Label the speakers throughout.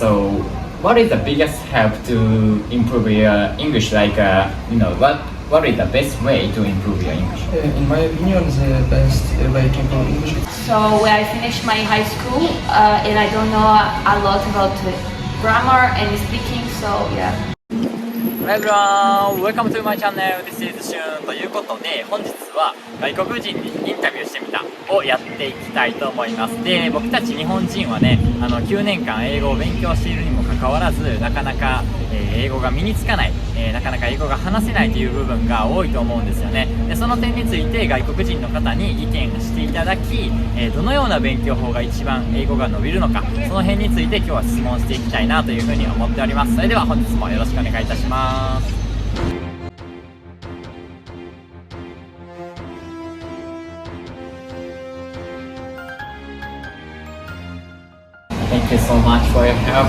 Speaker 1: So, what is the biggest help to improve your English? Like, what is the best way to improve your English?
Speaker 2: In my opinion, the best way to improve English is
Speaker 3: So when I finished my high school, and I don't know a lot about grammar and speaking, so yeah.
Speaker 1: Hi everyone, welcome to my channel. This is Shun. ということで本日は外国人にインタビューしてみたをやっていきたいと思います。で、僕たち日本人はね、9年間英語を勉強しているにもかかわらずなかなか、英語が身につかない、なかなか英語が話せないという部分が多いと思うんですよね。で、その点について外国人の方に意見していただき、どのような勉強法が一番英語が伸びるのか、その辺について今日は質問していきたいなというふうに思っております。それでは本日もよろしくお願いいたします。Thank you so much for your help.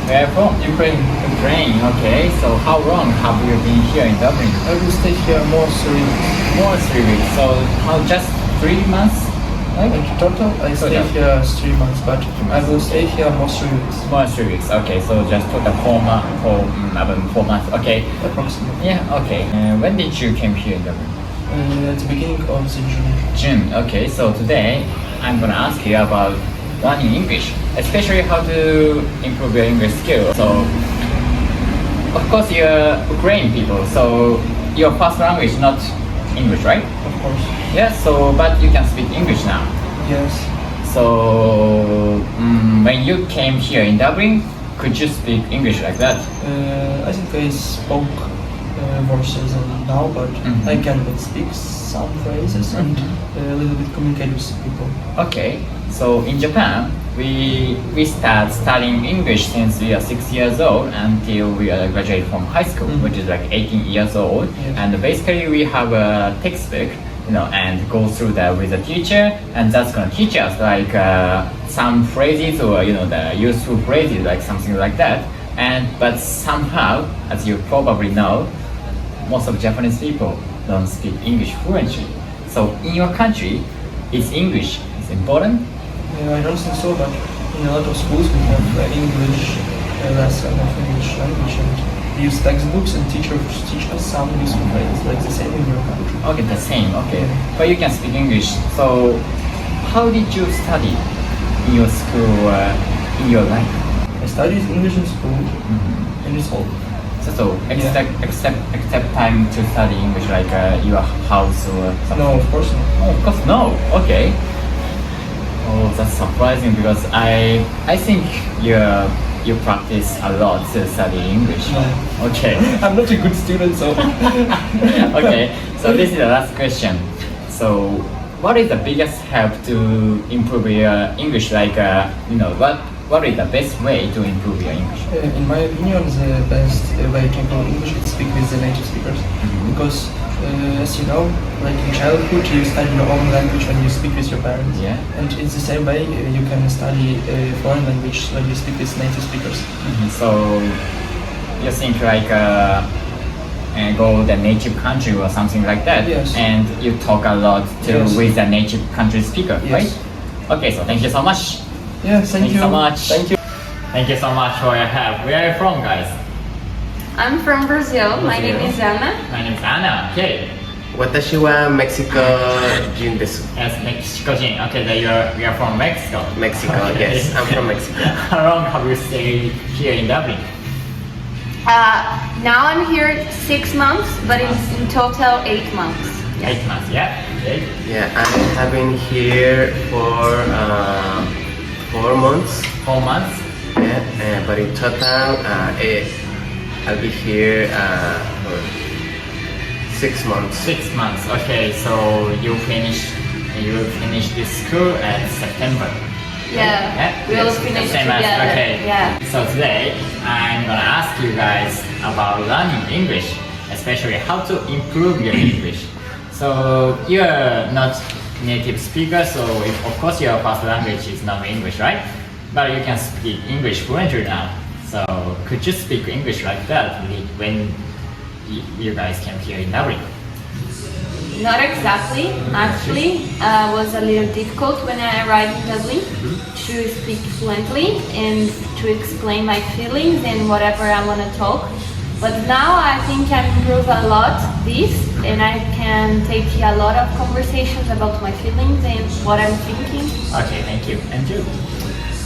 Speaker 1: Where are you from?
Speaker 2: Ukraine.
Speaker 1: Ukraine, okay. So how long have you been here in Dublin?
Speaker 2: I will stay here more 3 weeks.
Speaker 1: More 3 weeks. So how just 3 months?
Speaker 2: In total, I stay here 3 months, but I will stay here more 3 weeks.
Speaker 1: More 3 weeks. Okay, so just total 4 months. Okay.
Speaker 2: Approximately.
Speaker 1: Yeah, okay. When did you came here in Dublin?
Speaker 2: At the beginning of the June.
Speaker 1: June. Okay, so today I'm gonna ask you about learning English, especially how to improve your English skill. So, of course, you're Ukrainian people, so your first language is not English, right?
Speaker 2: Of course.
Speaker 1: Yeah. So, but you can speak English now.
Speaker 2: Yes.
Speaker 1: So, when you came here in Dublin, could you speak English like that?
Speaker 2: I think I spoke verses now, but I can speak some phrases and a little bit communicate with people.
Speaker 1: Okay. So in Japan, we start studying English since we are 6 years old until we graduate from high school, which is like 18 years old.
Speaker 2: Yes.
Speaker 1: And basically we have a textbook, and go through that with a teacher, and that's gonna teach us like some phrases or the useful phrases, like something like that. But somehow, as you probably know, most of Japanese people don't speak English fluently. So in your country, is English important?
Speaker 2: I don't think so, but in a lot of schools we have English lesson of English language and we use textbooks and teachers teach us some useful phrases, like the same in your country.
Speaker 1: Okay, the same. Okay, but you can speak English. So, how did you study in your school, in your life?
Speaker 2: I studied English in school, and it's all.
Speaker 1: So except time to study English, like your house or something?
Speaker 2: No, of course not.
Speaker 1: Oh, of course no. Okay. Oh, that's surprising because I think you practice a lot to study English.
Speaker 2: No.
Speaker 1: Okay.
Speaker 2: I'm not a good student, so.
Speaker 1: Okay. So this is the last question. So, what is the biggest help to improve your English? Like, what is the best way to improve your English?
Speaker 2: In my opinion, the best way to improve English is speak with the native speakers. Because, as you know, like in childhood, you study your own language when you speak with your parents.
Speaker 1: Yeah.
Speaker 2: And in the same way, you can study a foreign language when you speak with native speakers.
Speaker 1: So, you think like go the native country or something like that,
Speaker 2: Yes.
Speaker 1: and you talk a lot
Speaker 2: Yes.
Speaker 1: with the native country speaker,
Speaker 2: Yes.
Speaker 1: right? Okay, so thank you so much.
Speaker 2: Yeah, thank you
Speaker 1: so much.
Speaker 2: Thank you.
Speaker 1: Thank you so much for your help. Where are you from, guys?
Speaker 3: I'm from Brazil. My name is Anna.
Speaker 1: My name is Anna. Okay.
Speaker 4: 私はメキシコ人です。
Speaker 1: Yes, Mexico. Okay, that we are from Mexico.
Speaker 4: Mexico,
Speaker 1: Okay.
Speaker 4: yes, I'm from Mexico.
Speaker 1: How long have you stayed here in Dublin?
Speaker 3: Now I'm here 6 months, but in total 8 months.
Speaker 1: 8 months, yeah? Okay.
Speaker 4: Yeah, I have been here for 4 months.
Speaker 1: 4 months?
Speaker 4: Yeah, but in total, I'll be here for 6 months.
Speaker 1: 6 months. Okay, so you finish this school at September.
Speaker 3: Yeah, we'll finish
Speaker 1: Same
Speaker 3: together.
Speaker 1: as, okay.
Speaker 3: Yeah.
Speaker 1: So today I'm gonna ask you guys about learning English, especially how to improve your English. So you're not native speaker, so of course your first language is not English, right? But you can speak English fluently now. So could you speak English like that when you guys came here in Dublin?
Speaker 3: Not exactly. Actually, was a little difficult when I arrived in Dublin to speak fluently and to explain my feelings and whatever I want to talk. But now I think I improved a lot this, and I can take a lot of conversations about my feelings and what I'm thinking.
Speaker 1: Okay, thank you. And you?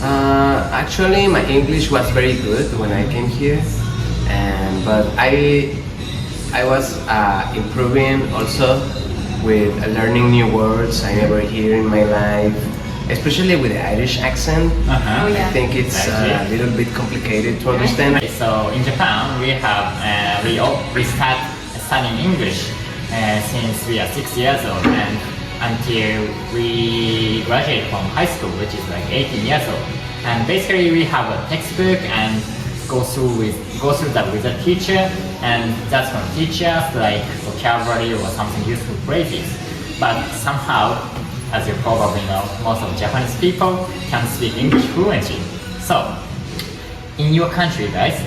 Speaker 4: Actually, my English was very good when I came here, but I was improving also with learning new words I never hear in my life, especially with the Irish accent.
Speaker 1: Uh-huh.
Speaker 3: Oh, yeah.
Speaker 4: I think it's a little bit complicated to understand.
Speaker 1: Okay, so in Japan, we have we start studying English since we are 6 years old, and until we graduate from high school, which is like 18 years old. And basically, we have a textbook and go through that with a teacher, and that's going to teach us like vocabulary or something useful phrases. But somehow, as you probably know, most of Japanese people can speak English fluently. So, in your country, guys,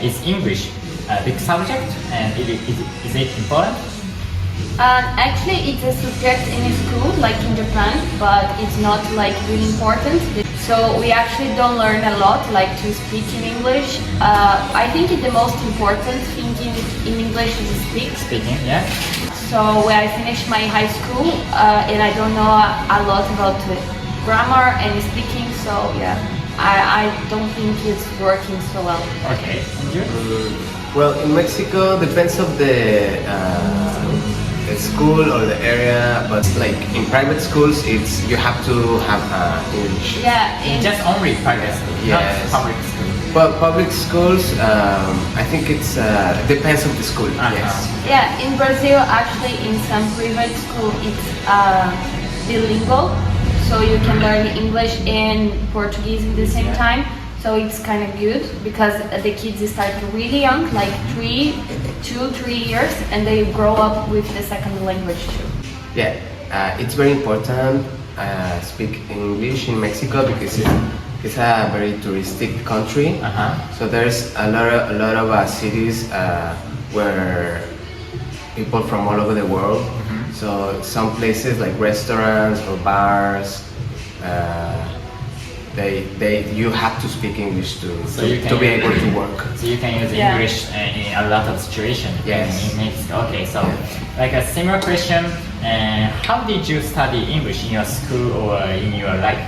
Speaker 1: is English a big subject, and is it important?
Speaker 3: Actually, it's a subject in school, like in Japan, but it's not like really important. So we actually don't learn a lot, like to speak in English. I think the most important thing in English is
Speaker 1: Speaking, yeah.
Speaker 3: So when I finished my high school, and I don't know a lot about grammar and speaking, so yeah, I don't think it's working so well.
Speaker 1: Okay, and you?
Speaker 4: Well, in Mexico, depends of the school or the area, but like in private schools, it's you have to have English.
Speaker 3: Yeah,
Speaker 1: Just only private school,
Speaker 4: Yes.
Speaker 1: not public school.
Speaker 4: But public schools, I think it's depends of the school.
Speaker 1: Uh-huh.
Speaker 4: Yes.
Speaker 3: yeah, in Brazil, actually, in some private school, it's bilingual, so you can learn English and Portuguese at the same time. So it's kind of good because the kids start really young, like 3 years, and they grow up with the second language too.
Speaker 4: Yeah, it's very important speak English in Mexico because it's a very touristic country.
Speaker 1: Uh-huh.
Speaker 4: So there's a lot of cities where people from all over the world. So some places like restaurants or bars, you have to speak English to be able to work.
Speaker 1: So you can use
Speaker 3: Yeah.
Speaker 1: English in a lot of situations.
Speaker 4: Yes.
Speaker 1: In Mexico. Okay, so like a similar question, how did you study English in your school or in your life?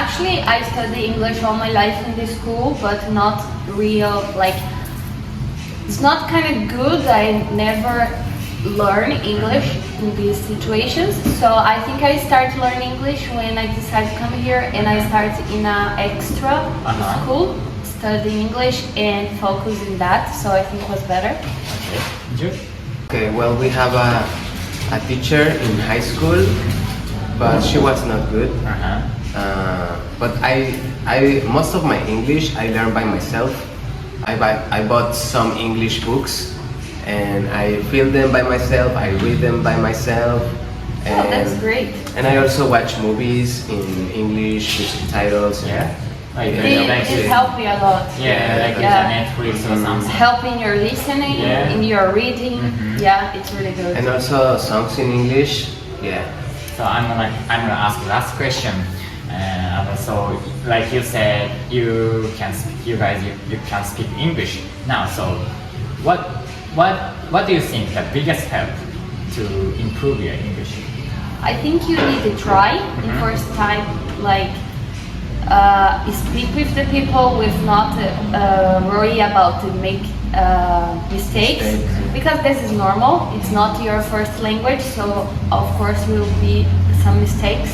Speaker 3: Actually, I study English all my life in the school, but not real, like, it's not kind of good. I never learn English in these situations. So I think I started learning English when I decided to come here, and I started in an extra school, studying English and focusing that. So I think it was better.
Speaker 1: Okay, and you?
Speaker 4: Okay, well, we have a teacher in high school, but she was not good. But most of my English I learned by myself. I bought some English books, and I fill them by myself. I read them by myself.
Speaker 3: Oh, that's great.
Speaker 4: And I also watch movies in English with subtitles.
Speaker 1: Yeah. Like,
Speaker 3: It helped me a lot.
Speaker 1: yeah, like Netflix or something.
Speaker 3: Helping your listening,
Speaker 1: Yeah.
Speaker 3: in your reading. Yeah, it's really good.
Speaker 4: And also songs in English. Yeah.
Speaker 1: So I'm gonna ask the last question. So like you said, you guys can speak English now. So what do you think the biggest help to improve your English?
Speaker 3: I think you need to try the first time, like speak with the people with not worry about to make mistakes, because this is normal. It's not your first language, so of course will be some mistakes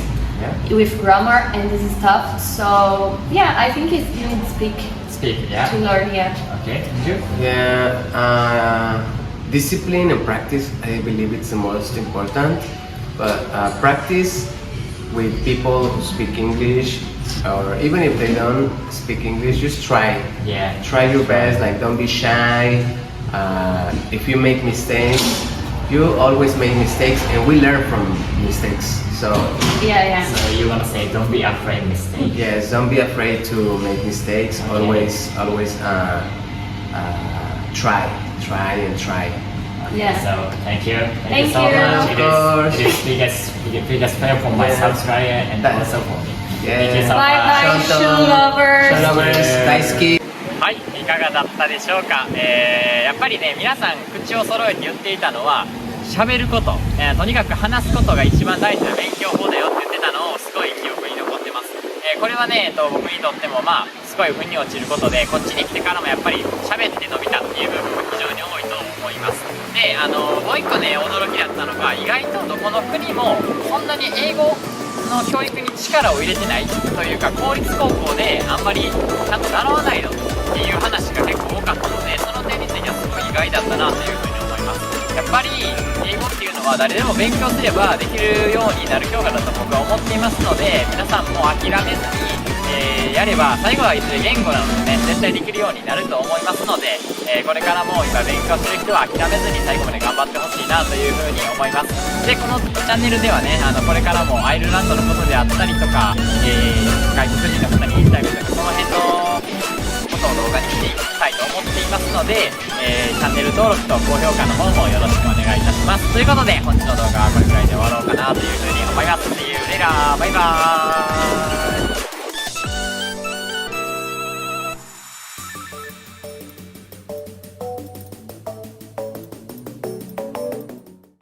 Speaker 3: with grammar and this is tough. So yeah, I think you need to speak
Speaker 1: Yeah.
Speaker 3: to learn. Yeah.
Speaker 1: Okay. And you?
Speaker 4: Yeah, discipline and practice, I believe it's the most important. But practice with people who speak English, or even if they don't speak English, just try.
Speaker 1: Yeah.
Speaker 4: Try your best, like don't be shy. If you make mistakes, you always make mistakes, and we learn from mistakes. So
Speaker 3: Yeah.
Speaker 1: So you wanna say don't be afraid of mistakes.
Speaker 4: yes, don't be afraid to make mistakes.
Speaker 1: Okay.
Speaker 4: Always try and try.
Speaker 3: Yeah.
Speaker 1: So thank you.
Speaker 3: Thank
Speaker 1: so
Speaker 3: you.
Speaker 1: much.
Speaker 4: Of course.
Speaker 1: It is biggest fail for my subscriber and also for me. Thank you so
Speaker 3: Bye bye,
Speaker 1: much.
Speaker 3: Shun lovers.
Speaker 4: Shun lovers 大好き。
Speaker 1: はい、いかがだったでしょうか。やっぱりね、皆さん口を揃えて言っていたのは喋ること、とにかく話すことが一番大事な勉強法だよって言ってたのをすごい記憶に残ってます。これはね、僕にとってもすごい腑に落ちることで、こっちに来てからもやっぱり喋って伸びたっていう部分が非常に多いと思います。で、もう一個ね、驚きだったのが、意外とどこの国もそんなに英語の教育に力を入れてないというか、公立高校であんまりちゃんと習わないのっていう話が結構多かったので、その点についてはすごい意外だったなというふうに思います。やっぱり英語っていうのは誰でも勉強すればできるようになる教科だと僕は思っていますので、皆さんも諦めずに、やれば最後はいずれ言語なのでね、絶対できるようになると思いますので、これからも今勉強する人は諦めずに最後まで頑張ってほしいなというふうに思います。で、このチャンネルではね、これからもアイルランドのことであったりとか、外国人の方にインタビューとかその辺のことを動画にしていきたいと思っていますので、チャンネル登録と高評価の方もよろしくお願いいたします。ということで本日の動画はこれくらいで終わろうかなというふうに思います。See you later! バイバーイ。